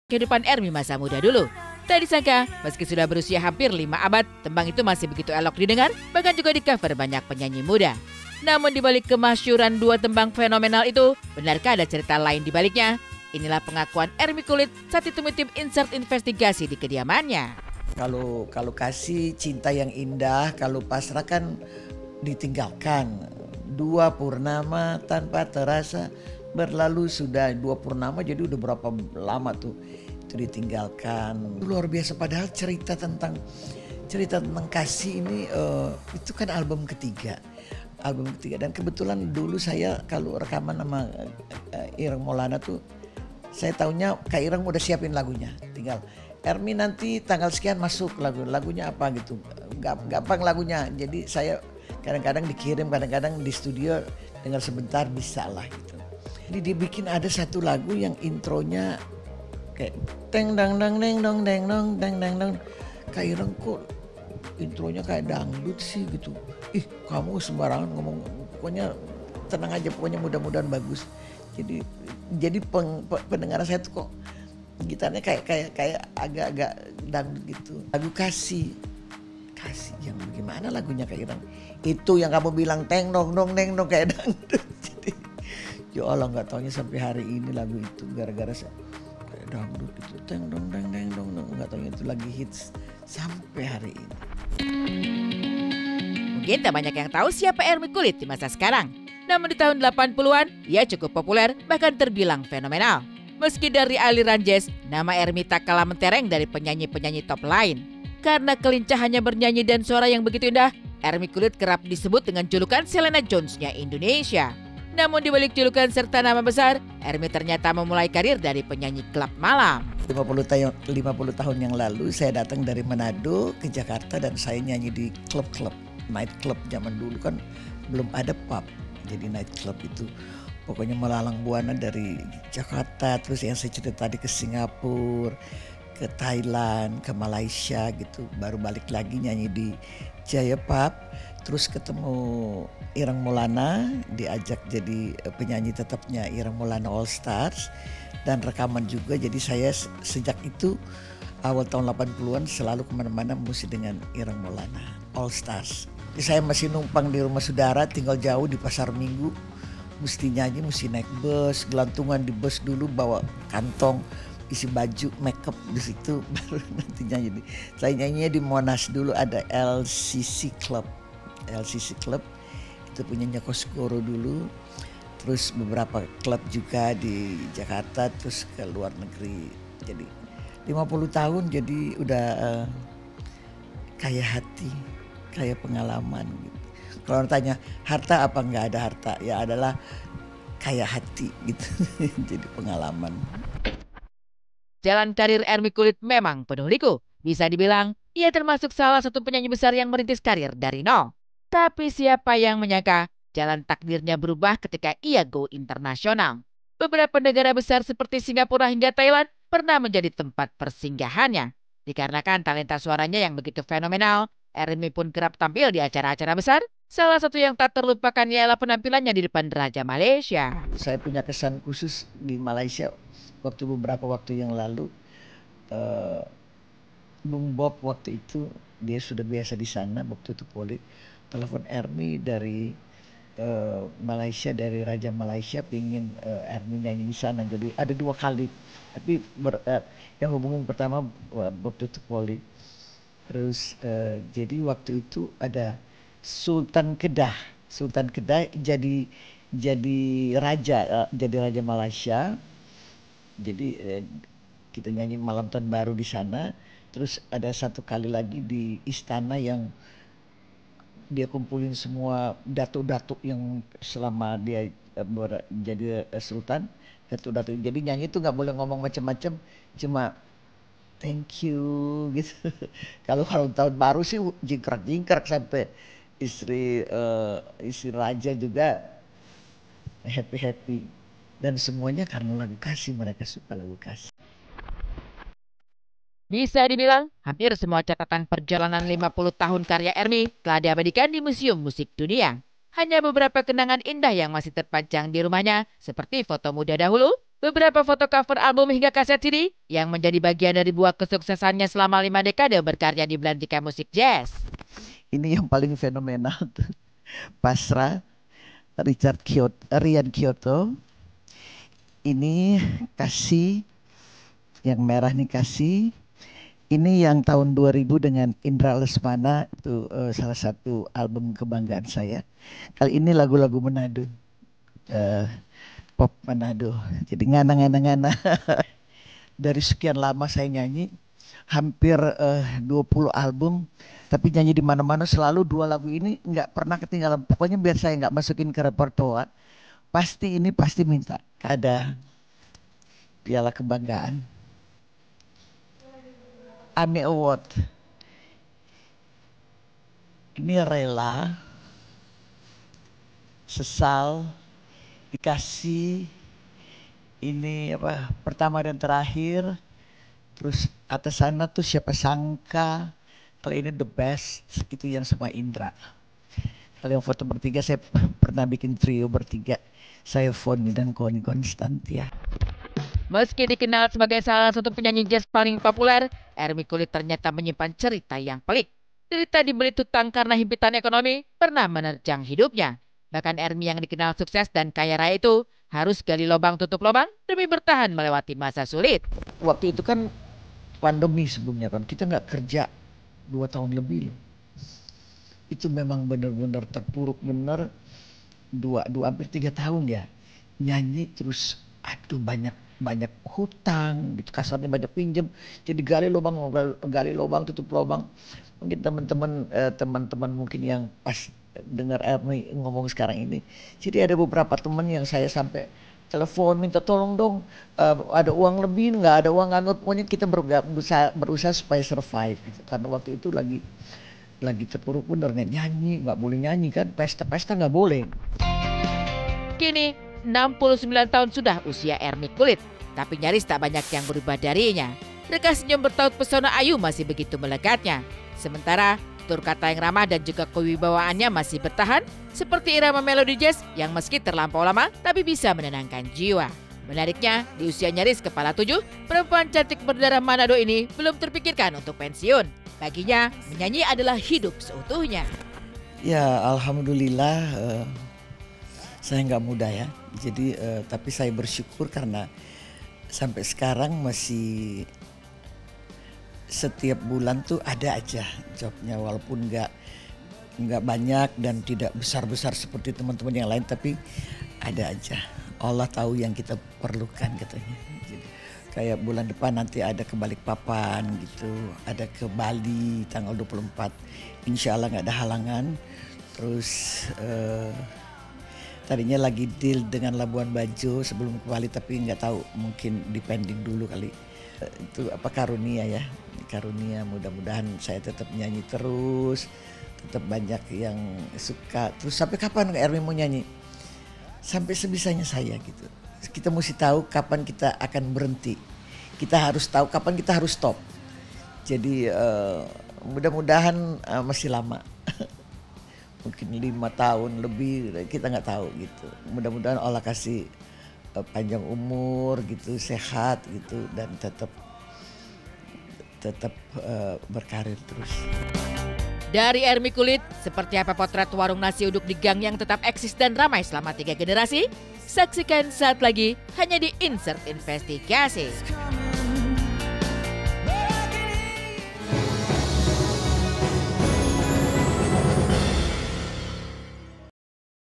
Kehidupan Ermi masa muda dulu. Tak disangka, meski sudah berusia hampir 5 abad, tembang itu masih begitu elok didengar, bahkan juga di cover banyak penyanyi muda. Namun di balik kemasyhuran dua tembang fenomenal itu, benarkah ada cerita lain di baliknya? Inilah pengakuan Ermi Kulit saat ditemui tim insert investigasi di kediamannya. Kalau kasih cinta yang indah, kalau pasrah kan ditinggalkan. Dua purnama tanpa terasa berlalu sudah 2 purnama, jadi udah berapa lama tuh itu ditinggalkan. Luar biasa, padahal cerita tentang kasih ini itu kan album ketiga dan kebetulan dulu saya kalau rekaman sama Ireng Maulana tuh saya taunya Kak Ireng udah siapin lagunya, tinggal Ermi nanti tanggal sekian masuk lagunya apa gitu, gampang lagunya. Jadi saya kadang-kadang dikirim, kadang-kadang di studio dengar sebentar bisa lah gitu. Jadi dibikin ada satu lagu yang intronya kayak teng dang dang deng dong deng dong deng deng dong. Kak Ireng kok intronya kayak dangdut sih gitu. Ih, kamu sembarangan ngomong, pokoknya tenang aja, pokoknya mudah-mudahan bagus. Jadi pendengar saya tuh kok gitarnya kayak agak-agak dangdut gitu. Lagu kasih yang bagaimana lagunya Kak Ireng? Itu yang kamu bilang teng dong dong deng dong kayak dangdut. Jadi ya Allah, nggak taunya sampai hari ini lagu itu gara-gara saya kayak dangdut itu teng dong deng deng dong, nggak taunya itu lagi hits sampai hari ini. Mungkin tak banyak yang tahu siapa Ermi Kulit di masa sekarang. Namun di tahun 80-an, ia cukup populer, bahkan terbilang fenomenal. Meski dari aliran jazz, nama Ermi tak kalah mentereng dari penyanyi-penyanyi top lain. Karena kelincahannya bernyanyi dan suara yang begitu indah, Ermi Kulit kerap disebut dengan julukan Selena Jones-nya Indonesia. Namun di balik julukan serta nama besar, Ermi ternyata memulai karir dari penyanyi klub malam. 50 tahun yang lalu saya datang dari Manado ke Jakarta dan saya nyanyi di klub-klub, night club. Zaman dulu kan belum ada pub, jadi night club itu pokoknya melalang buana dari Jakarta, terus yang saya cerita tadi ke Singapura, ke Thailand, ke Malaysia gitu. Baru balik lagi nyanyi di Jaya Pub, terus ketemu Ireng Maulana, diajak jadi penyanyi tetapnya Ireng Maulana All Stars, dan rekaman juga. Jadi saya sejak itu awal tahun 80-an selalu kemana-mana mesti dengan Ireng Maulana All Stars. Jadi saya masih numpang di rumah saudara, tinggal jauh di Pasar Minggu, mesti nyanyi, mesti naik bus, gelantungan di bus dulu, bawa kantong isi baju, makeup di situ, baru nanti nyanyi. Saya nyanyinya di Monas dulu, ada LCC Club itu punyanya Koskoro dulu. Terus beberapa klub juga di Jakarta, terus ke luar negeri. Jadi 50 tahun jadi udah kaya hati, kaya pengalaman gitu. Kalau orang tanya harta apa, nggak ada harta, ya adalah kaya hati gitu. Jadi pengalaman. Jalan karir Ermi Kulit memang penuh liku. Bisa dibilang, ia termasuk salah satu penyanyi besar yang merintis karir dari nol. Tapi siapa yang menyangka jalan takdirnya berubah ketika ia go internasional. Beberapa negara besar seperti Singapura hingga Thailand pernah menjadi tempat persinggahannya. Dikarenakan talenta suaranya yang begitu fenomenal, Ermi pun kerap tampil di acara-acara besar. Salah satu yang tak terlupakan ialah penampilannya di depan Raja Malaysia. Saya punya kesan khusus di Malaysia beberapa waktu yang lalu. Bung Bob waktu itu dia sudah biasa di sana, Bob Tutupoli telepon Ermi dari Malaysia, dari Raja Malaysia, pingin Ermi nyanyi di sana. Jadi ada 2 kali, tapi yang hubungin pertama Bob Tutupoli. Terus jadi waktu itu ada Sultan Kedah jadi raja Malaysia. Jadi kita nyanyi malam tahun baru di sana. Terus ada satu kali lagi di istana yang dia kumpulin semua datuk-datuk yang selama dia jadi sultan, datuk-datuk. Jadi nyanyi itu nggak boleh ngomong macam-macam, cuma thank you gitu. Kalau tahun baru sih jingkrak sampai istri raja juga happy, dan semuanya karena lagu kasih, mereka suka lagu kasih. Bisa dibilang, hampir semua catatan perjalanan 50 tahun karya Ermi telah diabadikan di Museum Musik Dunia. Hanya beberapa kenangan indah yang masih terpajang di rumahnya, seperti foto muda dahulu, Beberapa foto cover album hingga kaset CD yang menjadi bagian dari buah kesuksesannya selama 5 dekade berkarya di belantika musik jazz. Ini yang paling fenomenal tuh. Pasrah, Rian Kyoto. Ini Kasih, yang merah nih Kasih. Ini yang tahun 2000 dengan Indra Lesmana, itu salah satu album kebanggaan saya. Kali ini lagu-lagu Manado, pop Manado. Jadi ngana-ngana-ngana. Dari sekian lama saya nyanyi, hampir 20 album, tapi nyanyi di mana-mana selalu 2 lagu ini nggak pernah ketinggalan. Pokoknya biar saya nggak masukin ke repertoar, pasti minta. Ada piala kebanggaan, AMI Award. Ini Rela, Sesal, Dikasih, ini apa, Pertama dan Terakhir. Terus atas sana tuh Siapa Sangka. Kalau ini The Best, itu yang sama Indra. Kalau yang foto bertiga, saya pernah bikin trio bertiga. Saya Foni dan Koni Konstantia. Meski dikenal sebagai salah satu penyanyi jazz paling populer, Ermi Kulit ternyata menyimpan cerita yang pelik. Cerita dibelit hutang karena himpitan ekonomi pernah menerjang hidupnya. Bahkan Ermi yang dikenal sukses dan kaya raya itu harus gali lubang tutup lubang demi bertahan melewati masa sulit. Waktu itu kan pandemi sebelumnya kan, kita nggak kerja 2 tahun lebih. Itu memang benar-benar terpuruk benar, 2 hampir 3 tahun ya. Nyanyi terus, aduh banyak hutang, gitu kasarnya banyak pinjam. Jadi gali lubang, tutup lubang. Mungkin teman-teman mungkin yang pas dengar Ermi ngomong sekarang ini. Jadi ada beberapa teman yang saya sampai telepon minta tolong dong, ada uang lebih, nggak ada uang nganut. Pokoknya kita berusaha supaya survive gitu. Karena waktu itu lagi terpuruk bener nih, nyanyi nggak boleh nyanyi kan, pesta nggak boleh. Kini 69 tahun sudah usia Ermi Kulit, tapi nyaris tak banyak yang berubah darinya. Reka senyum bertaut pesona ayu masih begitu melekatnya. Sementara tutur kata yang ramah dan juga kewibawaannya masih bertahan, seperti irama melodi jazz yang meski terlampau lama tapi bisa menenangkan jiwa. Menariknya, di usia nyaris kepala 7, perempuan cantik berdarah Manado ini belum terpikirkan untuk pensiun. Baginya, menyanyi adalah hidup seutuhnya. Ya alhamdulillah, saya nggak muda ya. Jadi tapi saya bersyukur karena sampai sekarang masih setiap bulan tuh ada aja jobnya, walaupun nggak banyak dan tidak besar-besar seperti teman-teman yang lain, tapi ada aja. Allah tahu yang kita perlukan katanya. Jadi, kayak bulan depan nanti ada ke Balikpapan gitu, ada ke Bali tanggal 24. Insya Allah nggak ada halangan. Terus tadinya lagi deal dengan Labuan Bajo sebelum ke Bali, tapi nggak tahu, mungkin dipending dulu kali. Itu apa, karunia ya, karunia. Mudah-mudahan saya tetap nyanyi terus, tetap banyak yang suka. Terus sampai kapan Ermi mau nyanyi? Sampai sebisanya saya gitu. Kita mesti tahu kapan kita akan berhenti. Kita harus tahu kapan kita harus stop. Jadi mudah-mudahan masih lama. Mungkin 5 tahun lebih, kita nggak tahu gitu. Mudah-mudahan Allah kasih panjang umur gitu, sehat gitu, dan tetap berkarir terus. Dari Ermi Kulit, seperti apa potret warung nasi uduk di gang yang tetap eksis dan ramai selama 3 generasi? Saksikan saat lagi hanya di Insert Investigasi.